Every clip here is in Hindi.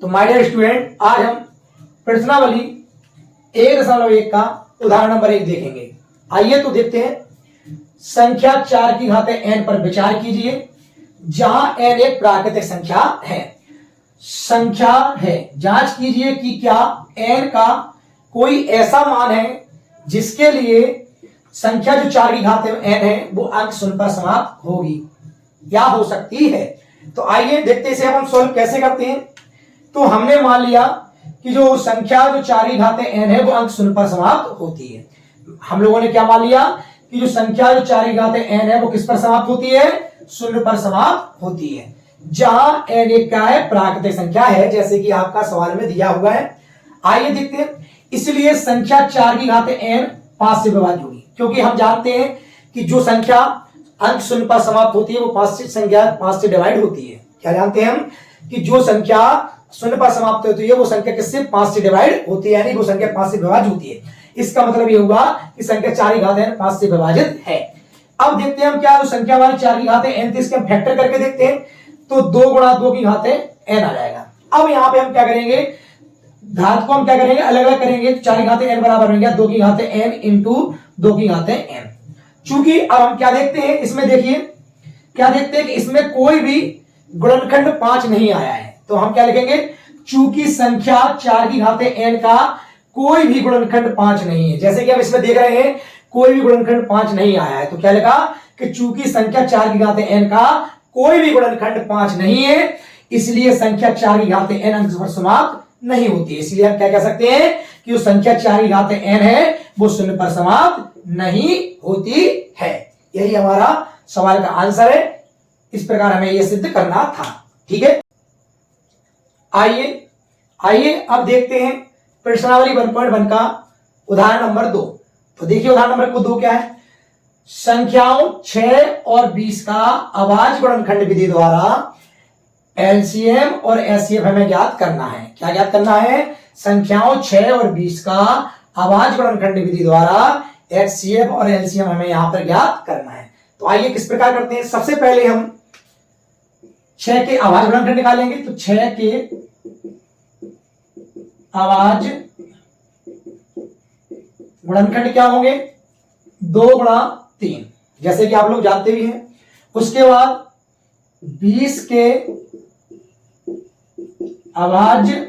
तो माय डियर स्टूडेंट, आज हम प्रश्नावली 1.1 का उदाहरण नंबर 1 देखेंगे। आइए तो देखते हैं। संख्या 4 की घाते n पर विचार कीजिए, जहां n एक प्राकृतिक संख्या है। संख्या है, जांच कीजिए कि क्या n का कोई ऐसा मान है जिसके लिए संख्या जो 4 की घाते n है वो अंक शून्य पर समाप्त होगी या हो सकती है। तो आइए देखते हैं इसे हम सॉल्व कैसे करते हैं। तो हमने मान लिया कि जो संख्या जो 4 की घाते n है वो अंक शून्य पर समाप्त होती है। हम लोगों ने क्या मान लिया कि जो संख्या जो 4 की घाते n है वो किस पर समाप्त होती है? शून्य पर समाप्त होती है, जहां n एक क्या है? प्राकृतिक संख्या है, जैसे कि आपका सवाल में दिया हुआ है। आइए देखते हैं। इसलिए संख्या 4 की घाते n 5 से विभाज्य होगी, क्योंकि हम जानते हैं कि जो संख्या अंक शून्य पर समाप्त होती है वो 5 से डिवाइड होती है। क्या जानते हैं हम कि जो संख्या शून्य पर समाप्त होती है वो संख्या किससे? 5 से डिवाइड होती है, यानी वो संख्या 5 से विभाज्य होती है। इसका मतलब ये हुआ कि संख्या 4 की घाते n 5 से विभाजित है। अब देखते हैं हम क्या संख्या हमारी 4 की घाते n थी, इसके हम फैक्टर करके देखते हैं। तो 2 गुणा 2 की घाते n आ जाएगा। अब यहाँ पे हम क्या करेंगे? घात को हम क्या करेंगे? अलग अलग करेंगे। 4 की घाते n बराबर हो गया 2 की घाते n इंटू 2 की घाते n। चूंकि अब हम क्या देखते हैं इसमें, देखिए क्या देखते हैं कि इसमें कोई भी गुणनखंड 5 नहीं आया है। तो हम क्या लिखेंगे? चूंकि संख्या 4 की घाते n का कोई भी गुणनखंड 5 नहीं है, जैसे कि हम इसमें देख रहे हैं कोई भी गुणनखंड 5 नहीं आया है। तो क्या लिखा कि चूंकि संख्या 4 की घाते n का कोई भी गुणनखंड 5 नहीं है, इसलिए संख्या 4 की घाते n अंक पर समाप्त नहीं होती है। इसलिए हम क्या कह सकते हैं कि जो संख्या 4 की घाते n है वो शून्य पर समाप्त नहीं होती है। यही हमारा सवाल का आंसर है। इस प्रकार हमें यह सिद्ध करना था। ठीक है, आइए अब देखते हैं प्रश्नावली 1.1 का उदाहरण नंबर 2। तो देखिए उदाहरण नंबर 2 क्या है? संख्याओं 6 और 20 का अभाज्य गुणनखंड विधि द्वारा एलसीएम और एचसीएफ हमें ज्ञात करना है। क्या ज्ञात करना है? संख्याओं 6 और 20 का अभाज्य गुणनखंड विधि द्वारा एचसीएफ और एलसीएम हमें यहां पर ज्ञात करना है। तो आइए किस प्रकार करते हैं। सबसे पहले हम 6 के अभाज्य गुणनखंड निकालेंगे। तो 6 के अभाज्य गुणनखंड क्या होंगे? 2 गुणा 3, जैसे कि आप लोग जानते भी हैं। उसके बाद 20 के अभाज्य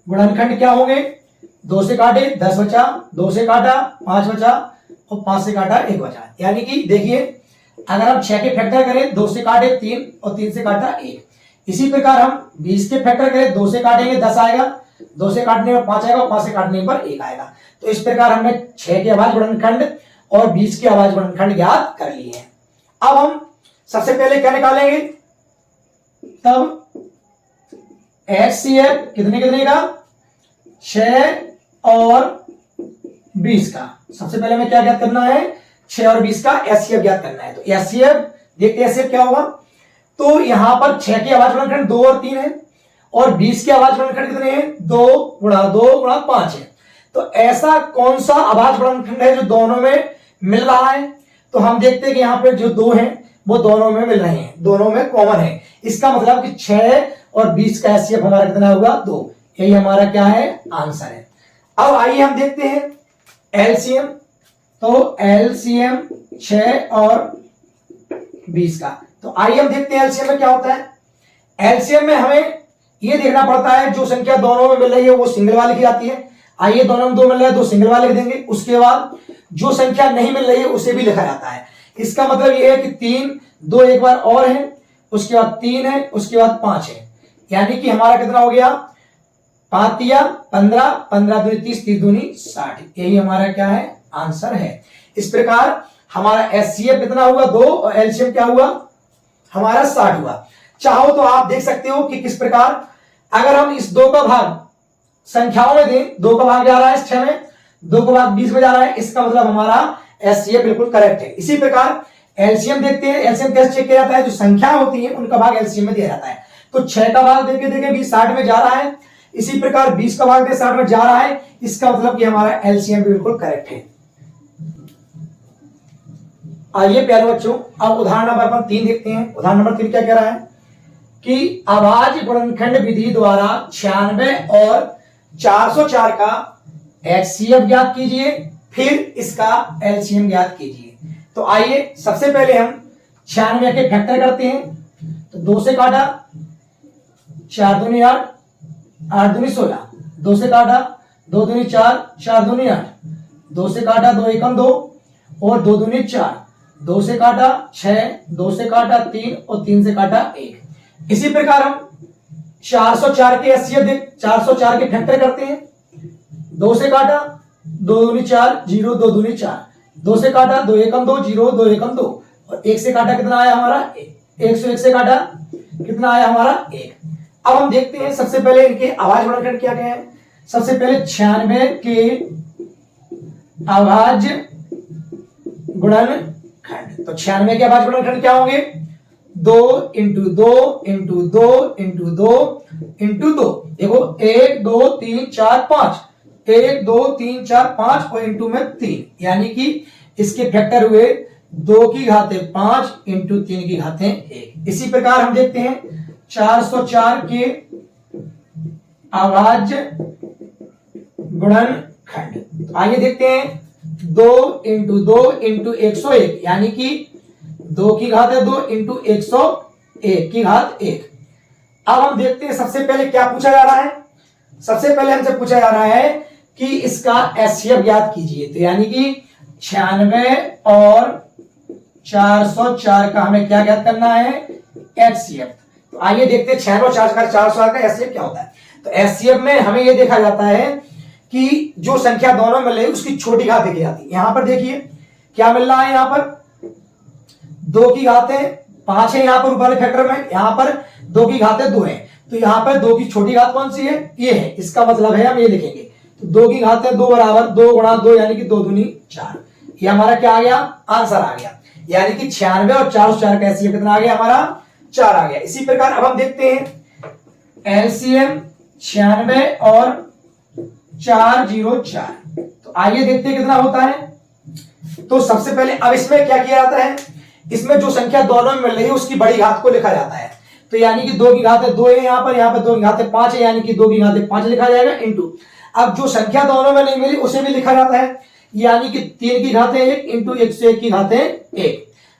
गुणनखंड क्या होंगे? 2 से काटे 10 बचा, 2 से काटा 5 बचा और 5 से काटा 1 बचा। यानी कि देखिए अगर हम 6 के फैक्टर करें 2 से काटे 3 और 3 से काटा 1। इसी प्रकार हम 20 के फैक्टर करें 2 से काटेंगे 10 आएगा, 2 से काटने पर 5 आएगा और 5 से काटने पर 1 आएगा। तो इस प्रकार हमने 6 के अभाज्य गुणनखंड और 20 के अभाज्य गुणनखंड ज्ञात कर लिए हैं। अब हम सबसे पहले क्या निकालेंगे? तब एचसीएफ कितने कितने का? 6 और 20 का। सबसे पहले हमें क्या ज्ञात करना है? 6 और 20 का एचसीएफ ज्ञात करना है। तो एचसीएफ देखते हैं एचसीएफ क्या होगा। तो यहां पर 6 के अभाज्य गुणनखंड 2 और 3 है और 20 के अभाज्य गुणनखंड कितने हैं? 2 गुणा 2 गुणा 5 है। तो ऐसा कौन सा अभाज्य गुणनखंड है जो दोनों में मिल रहा है? तो हम देखते हैं कि यहाँ पे जो 2 हैं वो दोनों में मिल रहे हैं, दोनों में कॉमन है। इसका मतलब कि 6 और 20 का एचसीएफ हमारा कितना होगा? 2। यही हमारा क्या है? आंसर है। अब आइए हम देखते हैं एलसीएम। तो एलसीएम 6 और 20 का। तो आइए हम देखते हैं एलसीएम में क्या होता है। एलसीएम में हमें यह देखना पड़ता है जो संख्या दोनों में मिल रही है वो सिंगल वाली लिखी जाती है। आइए दोनों में 2 मिल रहा है, 2 सिंगल वाले लिख देंगे। उसके बाद जो संख्या नहीं मिल रही है उसे भी लिखा जाता है। इसका मतलब यह है कि 3, 2 एक बार और है, उसके बाद 3 है, उसके बाद 5 है। यानी कि हमारा कितना हो गया? 5 या 15, 15 दूनी 30, 30 दूनी 60। यही हमारा क्या है? आंसर है। इस प्रकार हमारा एचसीएफ कितना हुआ? 2 और एलसीएम क्या हुआ? हमारा 60 हुआ। चाहो तो आप देख सकते हो कि किस प्रकार अगर हम इस 2 का भाग संख्याओं में दें, 2 का भाग जा रहा है 6 में, 2 का भाग 20 में जा रहा है, इसका मतलब हमारा एचसीएफ बिल्कुल करेक्ट है। इसी प्रकार एलसीएम देखते हैं। एलसीएम कैसे चेक किया जाता है? जो संख्या होती है उनका भाग एलसीएम में दिया जाता है। तो 6 का भाग देके 20 60 में जा रहा है, इसी प्रकार 20 का भाग 60 में जा रहा है। इसका मतलब कि हमारा एलसीएम बिल्कुल करेक्ट है। आइए प्यारे बच्चों अब उदाहरण नंबर 3 देखते हैं। उदाहरण नंबर 3 क्या कह रहा है? कि अभाज्य गुणनखंड विधि द्वारा 96 और 404 का HCF ज्ञात कीजिए, फिर इसका LCM ज्ञात कीजिए। तो आइए सबसे पहले हम 96 के फैक्टर करते हैं। तो 2 से काटा 4 दूनी 8, 8 दूनी 16, 2 से काटा 2 दूनी 4, 4 दूनी 8, 2 से काटा 2 एकम 2 और 2 दूनी 4, 2 से काटा 6, 2 से काटा 3 और 3 से काटा 1। इसी प्रकार हम 404 के HCF 404 के फैक्टर करते हैं। 2 से काटा 2 दूनी 4, 0, 2 दूनी 4, 2 से काटा 2 एकम 2, 0, 2 एकम 2 और 1 से काटा कितना आया हमारा 101 से काटा कितना आया हमारा 1। अब हम देखते हैं सबसे पहले इनके अभाज्य गुणनखंड क्या क्या है। सबसे पहले 96 के अभाज्य गुणनखंड। तो 96 के अभाज्य गुणनखंड क्या होंगे? 2 इंटू 2 इंटू 2 इंटू 2 इंटू 2। देखो 1 2 3 4 5, 1 2 3 4 5 और इंटू में 3, यानी कि इसके फैक्टर हुए 2 की घाते 5 इंटू 3 की घाते 1। इसी प्रकार हम देखते हैं 404 के अभाज्य गुणनखंड। तो आइए देखते हैं 2 इंटू 2 इंटू 101, यानी कि 2 की घात 2 इंटू 101 की घात 1। अब हम देखते हैं सबसे पहले क्या पूछा जा रहा है। सबसे पहले हमसे पूछा जा रहा है कि इसका HCF ज्ञात कीजिए। तो यानी कि 96 और 404 का हमें क्या ज्ञात करना है? HCF। तो आइए देखते हैं 96 और 404 का HCF क्या होता है। तो HCF में हमें यह देखा जाता है कि जो संख्या दोनों मिल रही है उसकी छोटी घात देखी जाती है। यहां पर देखिए क्या मिल रहा है, यहां पर 2 की घातें 5 है, यहां पर ऊपर वाले फैक्टर में, यहां पर 2 की घातें 2 है। तो यहां पर 2 की छोटी घात कौन सी है? ये है। इसका मतलब है हम ये लिखेंगे तो 2 की घातें 2 बराबर 2 गुणा 2 यानी कि 2 दूनी 4। ये हमारा क्या आ गया? आंसर आ गया। यानी कि 96 और 404 का HCF कितना आ गया हमारा? 4 आ गया। इसी प्रकार अब हम देखते हैं LCM 96 और 404। तो आइए देखते हैं कितना होता है। तो सबसे पहले अब इसमें क्या किया जाता है, इसमें जो संख्या दोनों में मिल रही है उसकी बड़ी घात को लिखा जाता है। तो यानी कि 2 की घात 2 है, यहां पर 2 की घात 5 है, यानी कि 2 की घात 5 लिखा जाएगा इंटू। अब जो संख्या दोनों में नहीं मिली उसे भी लिखा जाता है, यानी कि 3 की घात 1 इंटू 101 की घात 1।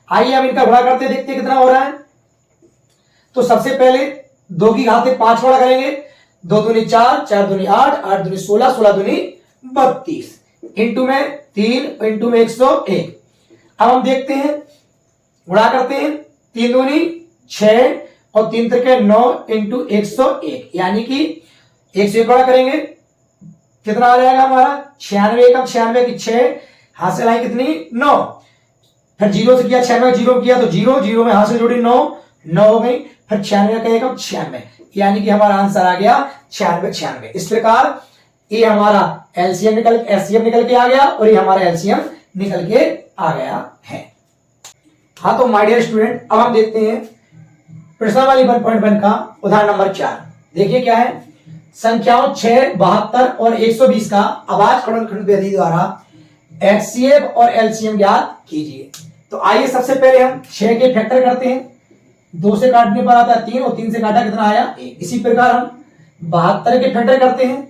आइए अब इनका गुणा करते देखते हैं कितना हो रहा है। तो सबसे पहले 2 की घात 5 गुणा करेंगे, 2 दूनी 4, 4 दूनी 8, 8 दूनी 16, 16 दूनी 32 इंटू में 3 इंटू में 101। अब हम देखते हैं गुणा करते हैं, 3 दूनी 6 और 3 त्रिके 9 इंटू 101, यानी कि 101 गुणा करेंगे कितना आ जाएगा हमारा 96। एकम 96 की 6 हाथ से लाई कितनी 9, फिर 0 से किया 96 0 किया तो 0 0 में हाथ से जोड़ी 9 9 हो गई, फिर 96 का एकम 96, यानी कि हमारा आंसर आ गया 96 96। इस प्रकार ये हमारा LCM HCF निकल के आ गया और ये हमारा LCM निकल के आ गया है। हाँ तो माय डियर स्टूडेंट, अब हम देखते हैं प्रश्नावली 1.1 का उदाहरण नंबर 4। देखिए क्या है, संख्याओं 6, 72 और 120 का अभाज्य गुणनखंड विधि द्वारा HCF और LCM ज्ञात कीजिए। तो आइए सबसे पहले हम 6 के फैक्टर करते हैं। 2 से काटने पर आता है 3 और 3 से काटा कितना आया 1। इसी प्रकार हम 72 के फैक्टर करते हैं।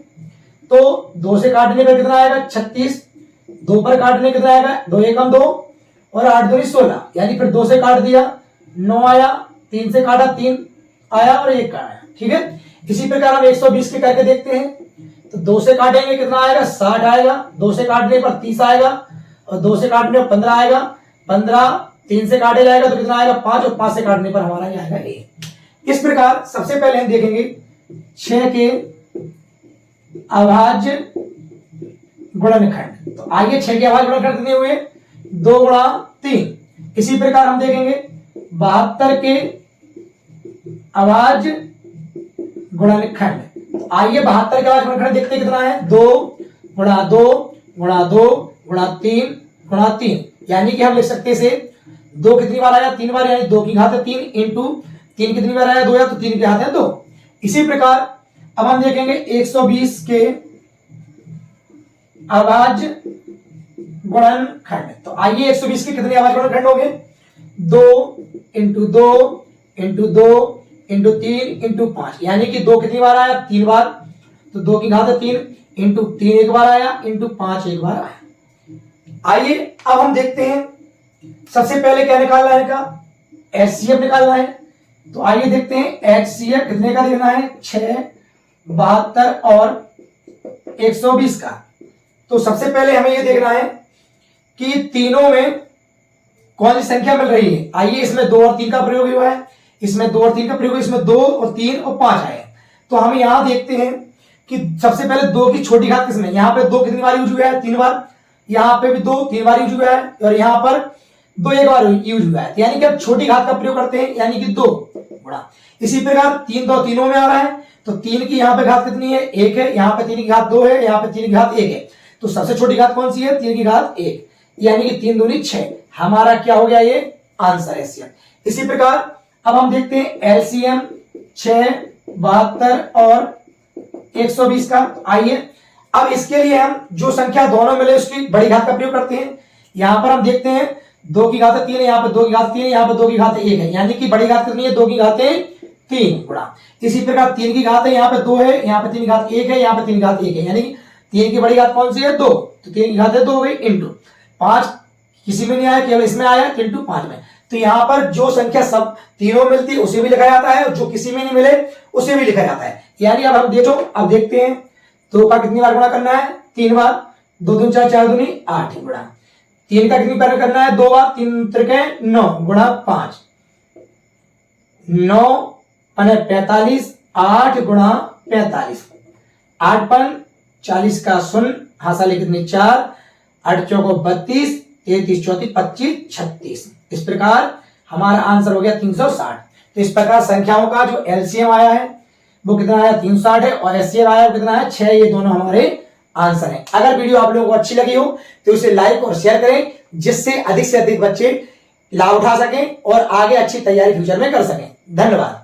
तो 2 से काटने पर कितना आएगा 36, 2 पर काटने कितना आएगा 2 एकम 2 और 8 दूनी 16, यानी फिर 2 से काट दिया 9 आया, 3 से काटा 3 आया और 1 का आया। ठीक है, इसी प्रकार हम 120 के करके देखते हैं। तो 2 से काटेंगे कितना आएगा 60 आएगा, 2 से काटने पर 30 आएगा और 2 से काटने पर 15 आएगा, 15 3 से काटे जाएगा तो कितना आएगा 5 और 5 से काटने पर हमारा ये आएगा 1। इस प्रकार सबसे पहले हम देखेंगे 6 के अभाज्य गुणनखंड। तो आइए 6 के अभाज्य गुणनखंड कितने हुए 2 गुणा 3। इसी प्रकार हम देखेंगे 72 के अभाज्य गुणनखंड। तो आइए 72 के अभाज्य गुणनखंड देखते हैं कितना है 2 गुणा 2 गुणा 2 गुणा 3 गुणा 3, यानी कि हम लिख सकते हैं इसे 2 कितनी बार आया 3 बार, यानी 2 की घात 3 इंटू 3 कितनी बार आया 2 या तो 3 की घात 2। इसी प्रकार अब हम देखेंगे 120 के अभाज्य गुणनखंड। तो आइए 120 के कितने अभाज्य गुणनखंड हो गए 2 इंटू 2 इंटू 2 इंटू 3 इंटू 5, यानी कि 2 कितनी बार आया? 3 बार। तो 2 की घात 3 इंटू 3 एक बार आया, इंटू 5 एक बार आया। आइए अब हम देखते हैं, सबसे पहले क्या निकालना है इनका? एचसीएफ निकालना है। तो आइए देखते हैं एचसीएफ कितने का देखना है? 6, 72 और 120 का। तो सबसे पहले हमें यह देखना है कि तीनों में कौन सी संख्या मिल रही है। आइए इसमें 2 और 3 का प्रयोग हुआ है, इसमें 2 और 3 का प्रयोग, इसमें 2 और 3 और 5 आए। तो हम यहां देखते हैं कि सबसे पहले 2 की छोटी घात किसमें? यहाँ पे 2 कितनी बार यूज हुआ है? 3 बार। यहाँ पे भी 2 3 बार यूज हुआ है, और यहाँ पर 2 एक बार यूज हुआ है। यानी कि अब छोटी घात का प्रयोग करते हैं, यानी कि 2 गुणा। इसी प्रकार 3 2 तीनों में आ रहा है, तो 3 की यहाँ पे घात कितनी है? 1 है। यहाँ पे 3 की घात 2 है, यहाँ पे 3 की घात 1 है। तो सबसे छोटी घात कौन सी है? 3 की घात 1, यानी कि 3 दूनी 6। हमारा क्या हो गया? ये आंसर है। इसी प्रकार अब हम देखते हैं एलसीएम 6, 72 और 120 का। आइए अब इसके लिए हम जो संख्या दोनों मिले उसकी बड़ी घात का प्रयोग करते हैं। यहां पर हम देखते हैं 2 की घात 3 है, यहाँ पे 2 की घात 3 है, यहाँ पे 2 की घात 1 है, यानी कि बड़ी घात कितनी है? 2 की घात 3 गुणा। इसी प्रकार 3 की घात है, यहाँ पे 2 है, यहाँ पे 3 की घात 1 है, यहाँ पे 3 की घात 1 है, यानी कि 3 की बड़ी घात कौन सी है? 2। तो 3 की घात है 2 हो गई, इंटू 5 किसी में नहीं आया, केवल इसमें आया, इंटू 5 में। तो यहां पर जो संख्या सब तीनों मिलती है उसे भी लिखा जाता है, और जो किसी में नहीं मिले उसे भी लिखा जाता है। यानी अब हम देखते हैं 2 का कितनी बार गुणा करना है? 3 बार। 2 दूनी 4, 4 दूनी 8 गुणा। 3 का कितनी बार करना है? 2 बार। 3 त्रिके 9 गुणा 5, 9 पने 45, 8 गुणा 45, 8 पन 40 का 0, हासाली कितनी 4, 8 चौको 32, 33 34 25 36। इस प्रकार हमारा आंसर हो गया 360। तो इस प्रकार संख्याओं का जो एलसीएम आया है वो कितना आया? 360 है, और एचसीएफ आया वो कितना है? 6। ये दोनों हमारे आंसर हैं। अगर वीडियो आप लोगों को अच्छी लगी हो तो इसे लाइक और शेयर करें, जिससे अधिक से अधिक बच्चे लाभ उठा सकें और आगे अच्छी तैयारी फ्यूचर में कर सकें। धन्यवाद।